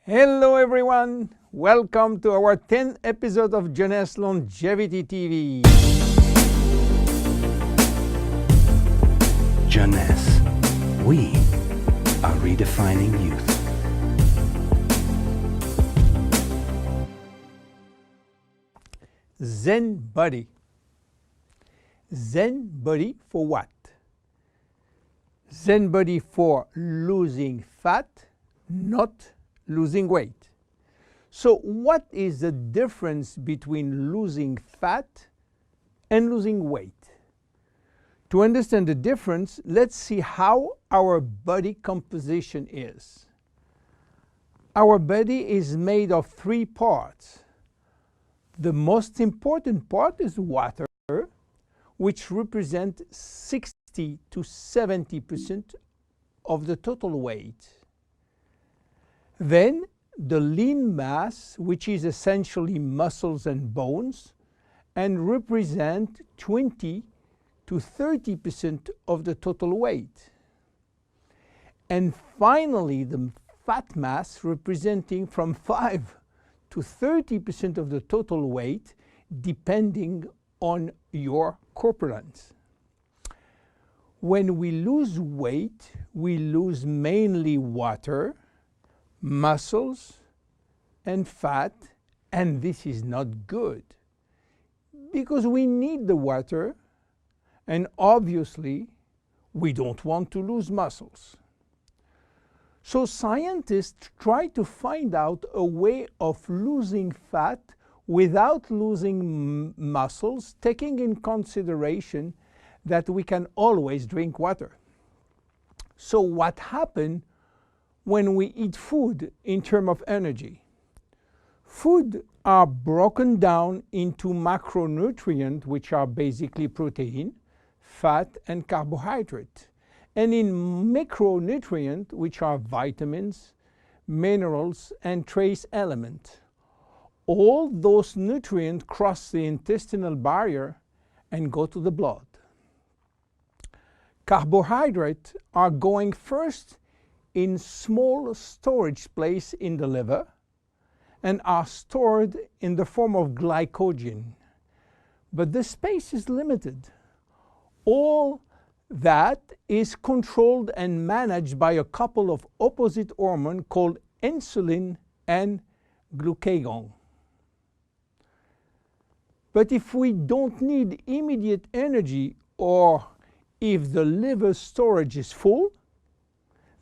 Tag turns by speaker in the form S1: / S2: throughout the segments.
S1: Hello everyone, welcome to our 10th episode of Jeunesse Longevity TV.
S2: Jeunesse, we are redefining youth.
S1: Zen body. Zen body for what? Zen body for losing fat, not losing weight. So what is the difference between losing fat and losing weight? To understand the difference, let's see how our body composition is. Our body is made of three parts. The most important part is water, which represents 60 to 70% of the total weight. Then the lean mass, which is essentially muscles and bones, and represent 20 to 30% of the total weight. And finally, the fat mass, representing from 5 to 30% of the total weight, depending on your corpulence. When we lose weight, we lose mainly water, muscles, and fat, and this is not good because we need the water, and obviously we don't want to lose muscles. So scientists try to find out a way of losing fat without losing muscles, taking in consideration that we can always drink water. So what happens when we eat food in terms of energy? Food are broken down into macronutrients, which are basically protein, fat, and carbohydrate, and in micronutrients, which are vitamins, minerals, and trace elements. All those nutrients cross the intestinal barrier and go to the blood. Carbohydrates are going first in small storage place in the liver and are stored in the form of glycogen. But the space is limited. All that is controlled and managed by a couple of opposite hormones called insulin and glucagon. But if we don't need immediate energy, or if the liver storage is full,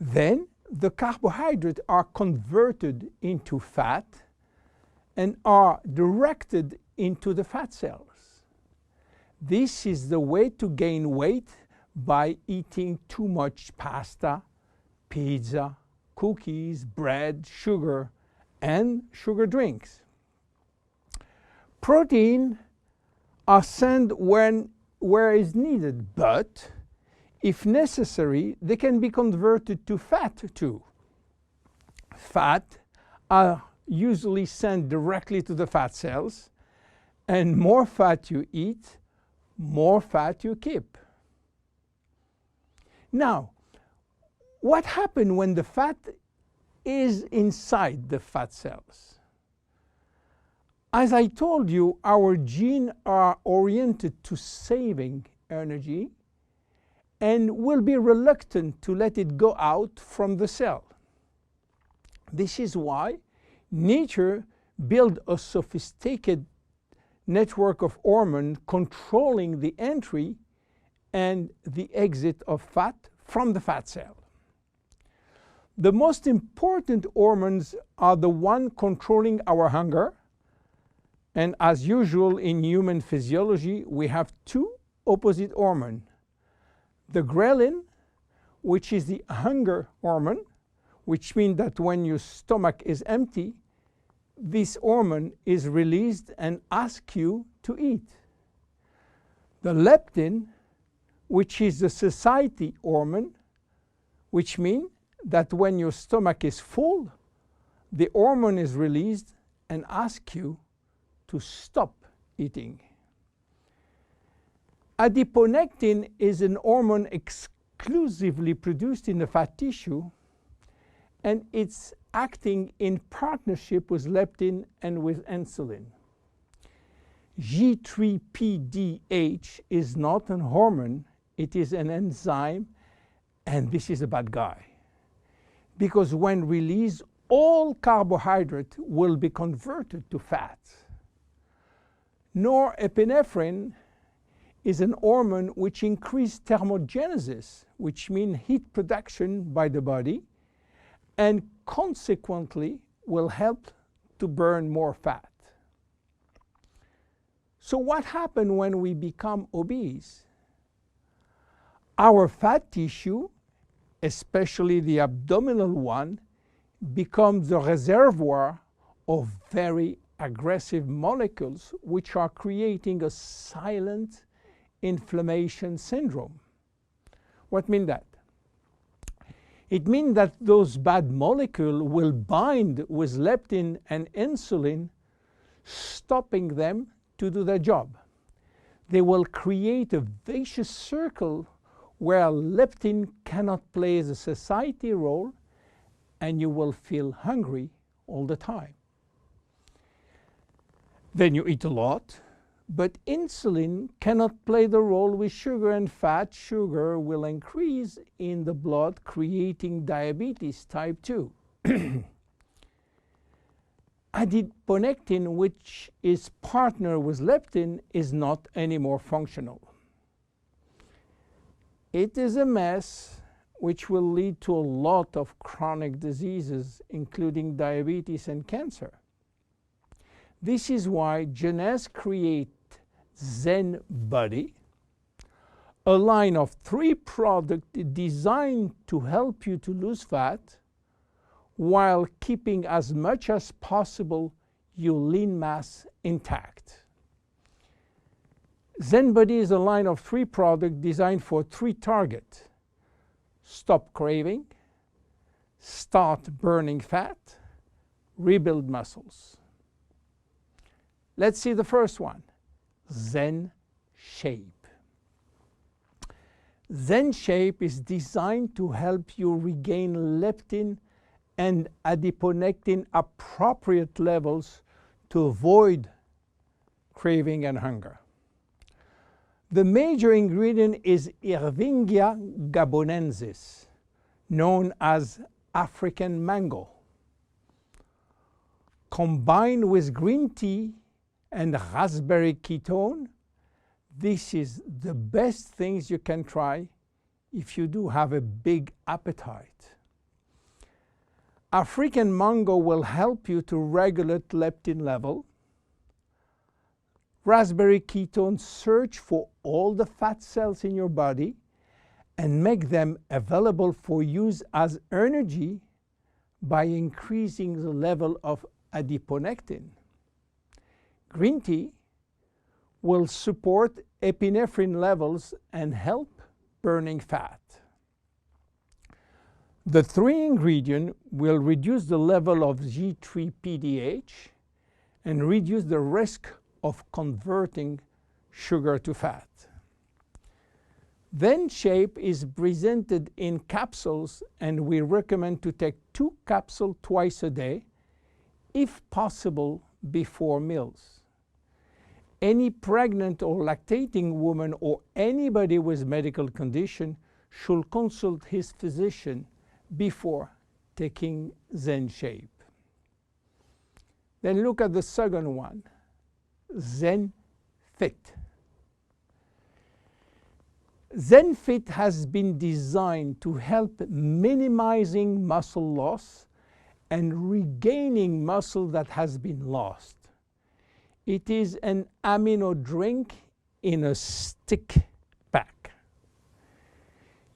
S1: then the carbohydrates are converted into fat and are directed into the fat cells. This is the way to gain weight by eating too much pasta, pizza, cookies, bread, sugar, and sugar drinks. Protein are sent where is needed, but if necessary, they can be converted to fat too. Fat are usually sent directly to the fat cells, and more fat you eat, more fat you keep. Now, what happens when the fat is inside the fat cells? As I told you, our genes are oriented to saving energy and will be reluctant to let it go out from the cell. This is why nature built a sophisticated network of hormones controlling the entry and the exit of fat from the fat cell. The most important hormones are the ones controlling our hunger, and as usual in human physiology, we have two opposite hormones. The ghrelin, which is the hunger hormone, which means that when your stomach is empty, this hormone is released and asks you to eat. The leptin, which is the satiety hormone, which means that when your stomach is full, the hormone is released and asks you to stop eating. Adiponectin is an hormone exclusively produced in the fat tissue, and it's acting in partnership with leptin and with insulin. G3PDH is not a hormone, it is an enzyme, and this is a bad guy. Because when released, all carbohydrate will be converted to fat. Norepinephrine is an hormone which increases thermogenesis, which means heat production by the body, and consequently will help to burn more fat. So what happens when we become obese? Our fat tissue, especially the abdominal one, becomes the reservoir of very aggressive molecules which are creating a silent inflammation syndrome. What means that? It means that those bad molecules will bind with leptin and insulin, stopping them to do their job. They will create a vicious circle where leptin cannot play the satiety role, and you will feel hungry all the time. Then you eat a lot, but insulin cannot play the role with sugar and fat. Sugar will increase in the blood, creating diabetes type 2. Adiponectin, which is partner with leptin, is not anymore functional. It is a mess which will lead to a lot of chronic diseases, including diabetes and cancer. This is why Jeunesse created ZEN Body, a line of 3 products designed to help you to lose fat while keeping as much as possible your lean mass intact. ZEN Body is a line of 3 products designed for 3 targets: stop craving, start burning fat, rebuild muscles. Let's see the first one, ZEN Shape. ZEN Shape is designed to help you regain leptin and adiponectin appropriate levels to avoid craving and hunger. The major ingredient is Ervingia gabonensis, known as African mango. Combined with green tea and raspberry ketone, this is the best things you can try if you do have a big appetite. African mango will help you to regulate leptin level. Raspberry ketone search for all the fat cells in your body and make them available for use as energy by increasing the level of adiponectin. Green tea will support epinephrine levels and help burning fat. The 3 ingredients will reduce the level of G3PDH and reduce the risk of converting sugar to fat. ZEN Shape is presented in capsules, and we recommend to take 2 capsules twice a day, if possible before meals. Any pregnant or lactating woman or anybody with medical condition should consult his physician before taking ZEN Shape. Then look at the second one, ZEN Fit. ZEN Fit has been designed to help minimizing muscle loss and regaining muscle that has been lost. It is an amino drink in a stick pack.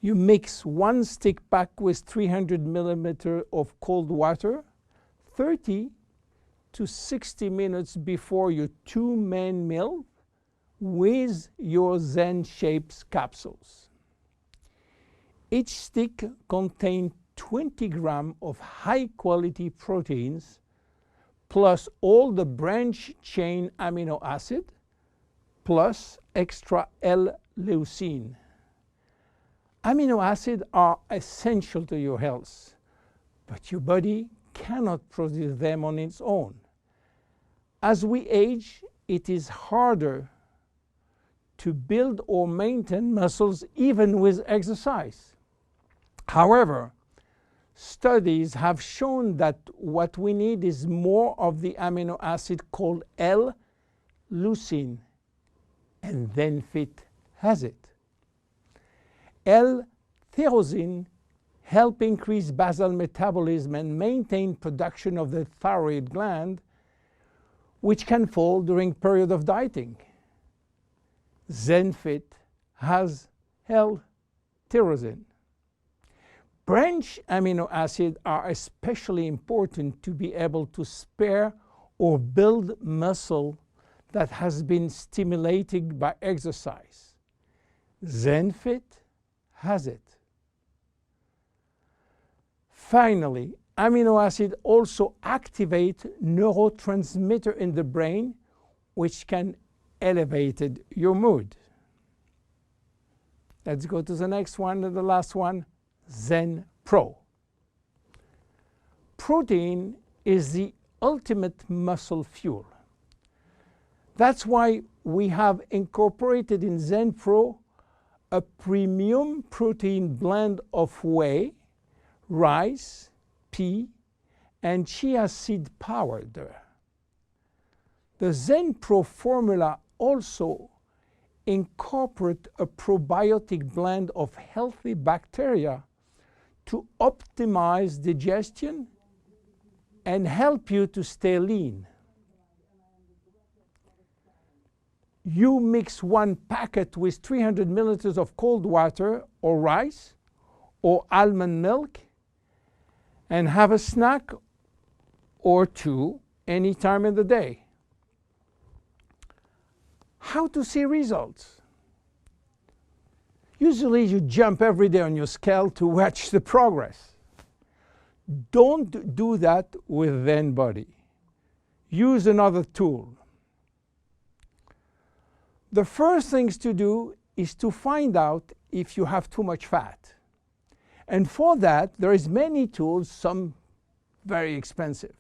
S1: You mix 1 stick pack with 300 milliliters of cold water 30 to 60 minutes before your 2 main meal with your ZEN Shapes capsules. Each stick contains 20 grams of high-quality proteins plus all the branch chain amino acid plus extra L-leucine. Amino acids are essential to your health, but your body cannot produce them on its own. As we age, it is harder to build or maintain muscles even with exercise. However, studies have shown that what we need is more of the amino acid called L-leucine, and ZEN has it. L-tyrosine helps increase basal metabolism and maintain production of the thyroid gland, which can fall during period of dieting. ZEN has L-tyrosine. Branch amino acids are especially important to be able to spare or build muscle that has been stimulated by exercise. ZEN has it. Finally, amino acids also activate neurotransmitter in the brain, which can elevate your mood. Let's go to the next one and the last one, ZEN Pro. Protein is the ultimate muscle fuel. That's why we have incorporated in ZEN Pro a premium protein blend of whey, rice, pea, and chia seed powder. The ZEN Pro formula also incorporates a probiotic blend of healthy bacteria to optimize digestion and help you to stay lean. You mix one packet with 300 milliliters of cold water or rice or almond milk and have a snack or two any time in the day. How to see results? Usually you jump every day on your scale to watch the progress. Don't do that with ZEN Body. Use another tool. The first things to do is to find out if you have too much fat. And for that, there is many tools, some very expensive.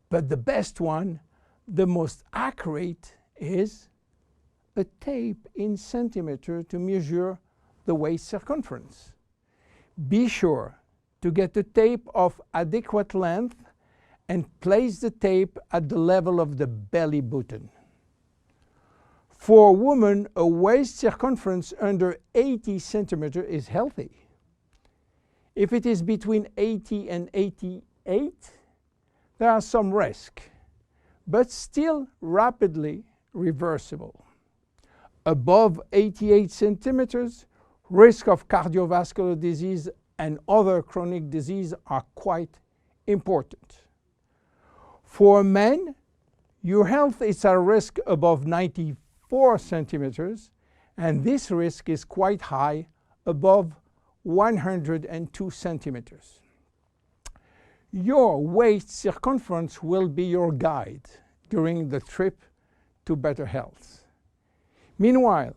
S1: But the best one, the most accurate, is a tape in centimeter to measure the waist circumference. Be sure to get a tape of adequate length and place the tape at the level of the belly button. For a woman, a waist circumference under 80 centimeters is healthy. If it is between 80 and 88, there are some risk, but still rapidly reversible. Above 88 centimeters, risk of cardiovascular disease and other chronic disease are quite important. For men, your health is at risk above 94 centimeters, and this risk is quite high, above 102 centimeters. Your waist circumference will be your guide during the trip to better health. Meanwhile,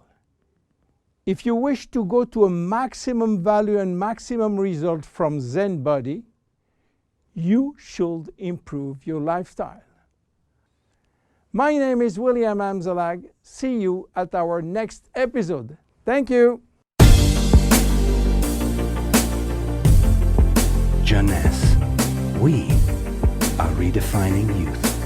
S1: if you wish to go to a maximum value and maximum result from ZEN Body, you should improve your lifestyle. My name is William Amzalag. See you at our next episode. Thank you.
S2: Jeunesse. We are redefining youth.